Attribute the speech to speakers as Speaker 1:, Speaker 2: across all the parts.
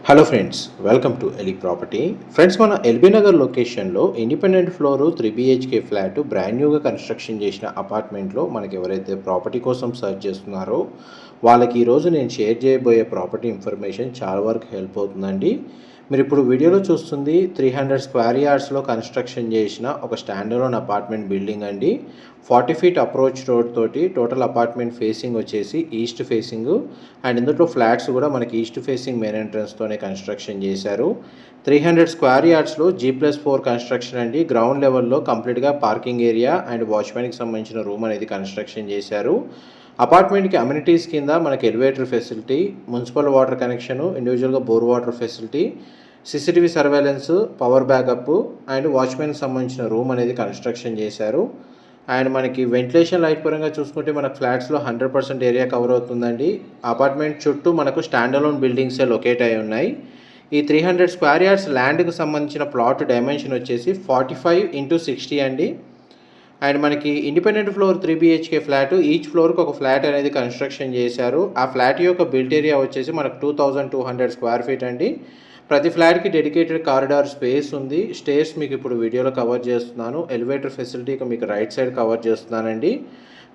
Speaker 1: Hello friends, welcome to Eli property. Friends, మన ఎల్బీ నగర్ లొకేషన్లో independent floor 3 BHK flat brand న్యూగా construction చేసిన అపార్ట్మెంట్లో మనకి ఎవరైతే ప్రాపర్టీ కోసం సర్చ్ చేస్తున్నారో వాళ్ళకి ఈరోజు నేను షేర్ చేయబోయే ప్రాపర్టీ ఇన్ఫర్మేషన్ చాలా వరకు హెల్ప్ అవుతుందండి. మీరు ఇప్పుడు వీడియోలో చూస్తుంది 300 స్క్వేర్ యార్డ్స్లో కన్స్ట్రక్షన్ చేసిన ఒక స్టాండర్డ్ అపార్ట్మెంట్ బిల్డింగ్ అండి. 40 ఫీట్ అప్రోచ్ రోడ్ తోటి టోటల్ అపార్ట్మెంట్ ఫేసింగ్ వచ్చేసి ఈస్ట్ ఫేసింగ్ అండ్ ఇందులో ఫ్లాట్స్ కూడా మనకి ఈస్ట్ ఫేసింగ్ మెయిన్ ఎంట్రన్స్తోనే కన్స్ట్రక్షన్ చేశారు. 300 స్క్వేర్ యార్డ్స్లో G+4 కన్స్ట్రక్షన్ అండి. గ్రౌండ్ లెవెల్లో కంప్లీట్గా పార్కింగ్ ఏరియా అండ్ వాచ్మెన్కి సంబంధించిన రూమ్ అనేది కన్స్ట్రక్షన్ చేశారు. అపార్ట్మెంట్కి అమ్యూనిటీస్ కింద మనకి elevator facility, municipal water connection, ఇండివిజువల్గా bore water facility, CCTV surveillance, power backup and వాచ్మెన్కి సంబంధించిన రూమ్ అనేది కన్స్ట్రక్షన్ చేశారు. అండ్ మనకి వెంటిలేషన్ లైట్ పరంగా చూసుకుంటే మనకు ఫ్లాట్స్లో 100% ఏరియా కవర్ అవుతుందండి. అపార్ట్మెంట్ చుట్టూ మనకు స్టాండ్ అలోన్ బిల్డింగ్సే లొకేట్ అయి ఉన్నాయి. ఈ 300 స్క్వేర్ యార్డ్స్ ల్యాండ్కి సంబంధించిన ప్లాట్ డైమెన్షన్ వచ్చేసి 45x60 అండి. అండ్ మనకి independent floor 3 BHK flat, each ఫ్లోర్కి ఒక ఫ్లాట్ అనేది కన్స్ట్రక్షన్ చేశారు. ఆ ఫ్లాట్ యొక్క బిల్ట్ ఏరియా వచ్చేసి మనకు 2200 స్క్వేర్ ఫీట్ అండి. ప్రతి ఫ్లాట్కి డెడికేటెడ్ కారిడార్ స్పేస్ ఉంది. స్టేర్స్ మీకు ఇప్పుడు వీడియోలో కవర్ చేస్తున్నాను. ఎలివేటర్ ఫెసిలిటీకి మీకు రైట్ సైడ్ కవర్ చేస్తున్నానండి.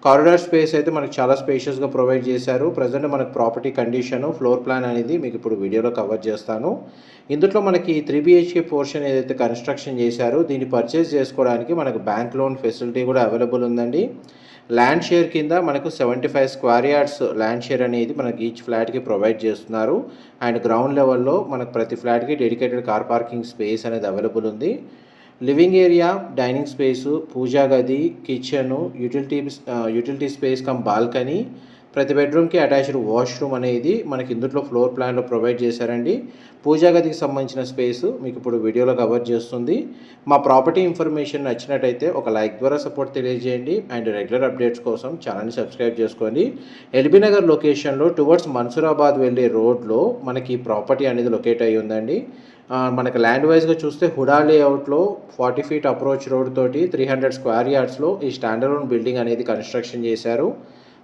Speaker 1: కారిడార్ స్పేస్ అయితే మనకు చాలా స్పేషియస్గా ప్రొవైడ్ చేశారు. ప్రజెంట్ మనకు ప్రాపర్టీ కండిషను, ఫ్లోర్ ప్లాన్ అనేది మీకు ఇప్పుడు వీడియోలో కవర్ చేస్తాను. ఇందులో మనకి 3 BHK పోర్షన్ ఏదైతే కన్స్ట్రక్షన్ చేశారో దీన్ని పర్చేస్ చేసుకోవడానికి మనకు బ్యాంక్ లోన్ ఫెసిలిటీ కూడా అవైలబుల్ ఉందండి. ల్యాండ్ షేర్ కింద మనకు 75 స్క్వేర్ యార్డ్స్ ల్యాండ్ షేర్ అనేది మనకి ఈచ్ ఫ్లాట్కి ప్రొవైడ్ చేస్తున్నారు. అండ్ గ్రౌండ్ లెవెల్లో మనకు ప్రతి ఫ్లాట్కి డెడికేటెడ్ కార్ పార్కింగ్ స్పేస్ అనేది అవైలబుల్ ఉంది. లివింగ్ ఏరియా, డైనింగ్ స్పేసు, పూజా గది, kitchen, utility space come balcony, ప్రతి బెడ్రూమ్కి అటాచ్డ్ వాష్రూమ్ అనేది మనకి ఇందులో ఫ్లోర్ ప్లాన్లో ప్రొవైడ్ చేశారండి. పూజా గదికి సంబంధించిన స్పేసు మీకు ఇప్పుడు వీడియోలో కవర్ చేస్తుంది. మా ప్రాపర్టీ ఇన్ఫర్మేషన్ నచ్చినట్టయితే ఒక లైక్ ద్వారా సపోర్ట్ తెలియజేయండి. అండ్ రెగ్యులర్ అప్డేట్స్ కోసం ఛానల్ని సబ్స్క్రైబ్ చేసుకోండి. ఎల్బీ నగర్ లొకేషన్లో టువర్డ్స్ మన్సూరాబాద్ వెళ్ళే రోడ్లో మనకి ప్రాపర్టీ అనేది లొకేట్ అయ్యి ఉందండి. మనకి ల్యాండ్ వైజ్గా చూస్తే హుడా లేఅవుట్లో 40 ఫీట్ అప్రోచ్ రోడ్ తోటి 300 స్క్వేర్ యార్డ్స్లో ఈ స్టాండర్డ్ బిల్డింగ్ అనేది కన్స్ట్రక్షన్ చేశారు.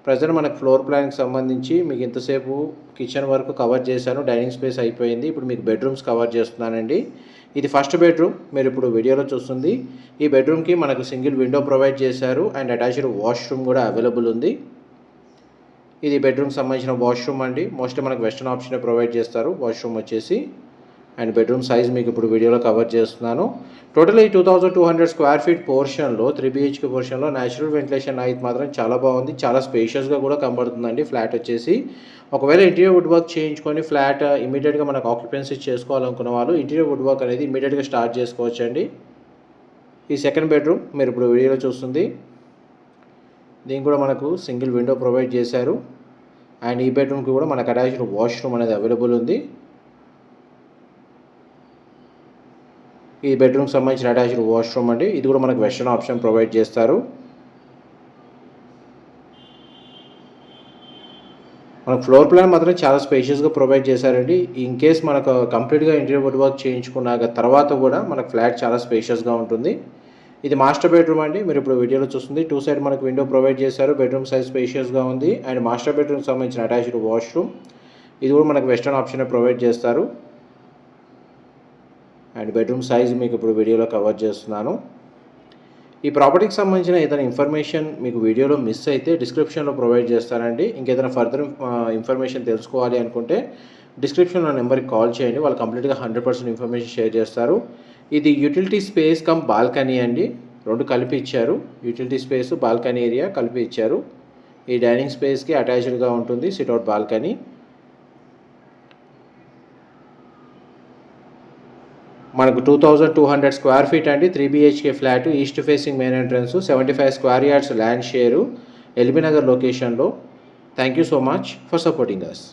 Speaker 1: ప్రజెంట్ మనకు ఫ్లోర్ ప్లాన్కి సంబంధించి మీకు ఇంతసేపు కిచెన్ వరకు కవర్ చేశాను. డైనింగ్ స్పేస్ అయిపోయింది. ఇప్పుడు మీకు బెడ్రూమ్స్ కవర్ చేస్తున్నానండి. ఇది ఫస్ట్ బెడ్రూమ్ మీరు ఇప్పుడు వీడియోలో చూస్తుంది. ఈ బెడ్రూమ్కి మనకు సింగిల్ విండో ప్రొవైడ్ చేశారు అండ్ అటాచ్డ్ వాష్రూమ్ కూడా అవైలబుల్ ఉంది. ఇది బెడ్రూమ్కి సంబంధించిన వాష్రూమ్ అండి. మోస్ట్లీ మనకు వెస్టర్న్ ఆప్షనే ప్రొవైడ్ చేస్తారు వాష్రూమ్ వచ్చేసి. అండ్ బెడ్రూమ్ సైజ్ మీకు ఇప్పుడు వీడియోలో కవర్ చేస్తున్నాను. టోటల్ ఈ 2200 స్క్వేర్ ఫీట్ పోర్షన్లో 3 BHK పోర్షన్లో న్యాచురల్ వెంటిలేషన్ అయితే మాత్రం చాలా బాగుంది. చాలా స్పేషియస్గా కూడా కనబడుతుందండి ఫ్లాట్ వచ్చేసి. ఒకవేళ ఇంటీరియర్ వుడ్ వర్క్ చేయించుకొని ఫ్లాట్ ఇమీడియట్గా మనకు ఆక్యుపెన్సీ చేసుకోవాలనుకున్న వాళ్ళు ఇంటీరియర్ వుడ్ వర్క్ అనేది ఇమీడియట్గా స్టార్ట్ చేసుకోవచ్చండి. ఈ సెకండ్ బెడ్రూమ్ మీరు ఇప్పుడు వీడియోలో చూస్తుంది. దీనికి కూడా మనకు సింగిల్ విండో ప్రొవైడ్ చేశారు. అండ్ ఈ బెడ్రూమ్కి కూడా మనకు అటాచ్డ్ వాష్రూమ్ అనేది అవైలబుల్ ఉంది. ఈ బెడ్రూమ్కి సంబంధించిన అటాచ్డ్ వాష్రూమ్ అండి. ఇది కూడా మనకు వెస్టర్న్ ఆప్షన్ ప్రొవైడ్ చేస్తారు. మనకు ఫ్లోర్ ప్లాన్ మాత్రం చాలా స్పేషియస్గా ప్రొవైడ్ చేశారండి. ఇన్ కేస్ మనకు కంప్లీట్గా ఇంటీరియర్ వుడ్ వర్క్ చేయించుకున్నాక తర్వాత కూడా మనకు ఫ్లాట్ చాలా స్పేషియస్గా ఉంటుంది. ఇది మాస్టర్ బెడ్రూమ్ అండి. మీరు ఇప్పుడు వీడియోలో చూస్తుంది. 2 సైడ్ మనకు విండో ప్రొవైడ్ చేశారు. బెడ్రూమ్ సైజ్ స్పేషియస్గా ఉంది. అండ్ మాస్టర్ బెడ్రూమ్కి సంబంధించిన అటాచ్డ్ వాష్రూమ్ ఇది కూడా మనకు వెస్టర్న్ ఆప్షన్ ప్రొవైడ్ చేస్తారు. అండ్ బెడ్రూమ్ సైజ్ మీకు ఇప్పుడు వీడియోలో కవర్ చేస్తున్నాను. ఈ ప్రాపర్టీకి సంబంధించిన ఏదైనా ఇన్ఫర్మేషన్ మీకు వీడియోలో మిస్ అయితే డిస్క్రిప్షన్లో ప్రొవైడ్ చేస్తానండి. ఇంకేదైనా ఫర్దర్ ఇన్ఫర్మేషన్ తెలుసుకోవాలి అనుకుంటే డిస్క్రిప్షన్లో నెంబర్కి కాల్ చేయండి. వాళ్ళు కంప్లీట్గా 100% ఇన్ఫర్మేషన్ షేర్ చేస్తారు. ఇది యూటిలిటీ స్పేస్ కమ్ బాల్కనీ అండి. రెండు కలిపి ఇచ్చారు. యూటిలిటీ స్పేస్, బాల్కనీ ఏరియా కలిపి ఇచ్చారు. ఈ డైనింగ్ స్పేస్కి అటాచ్డ్గా ఉంటుంది సిట్అవుట్ బాల్కనీ. మనకు 2200 స్క్వేర్ ఫీట్ అండి. 3 BHK flat, east facing main entrance, 75 square yards land share, LB Nagar లొకేషన్లో. Thank you so much for supporting us.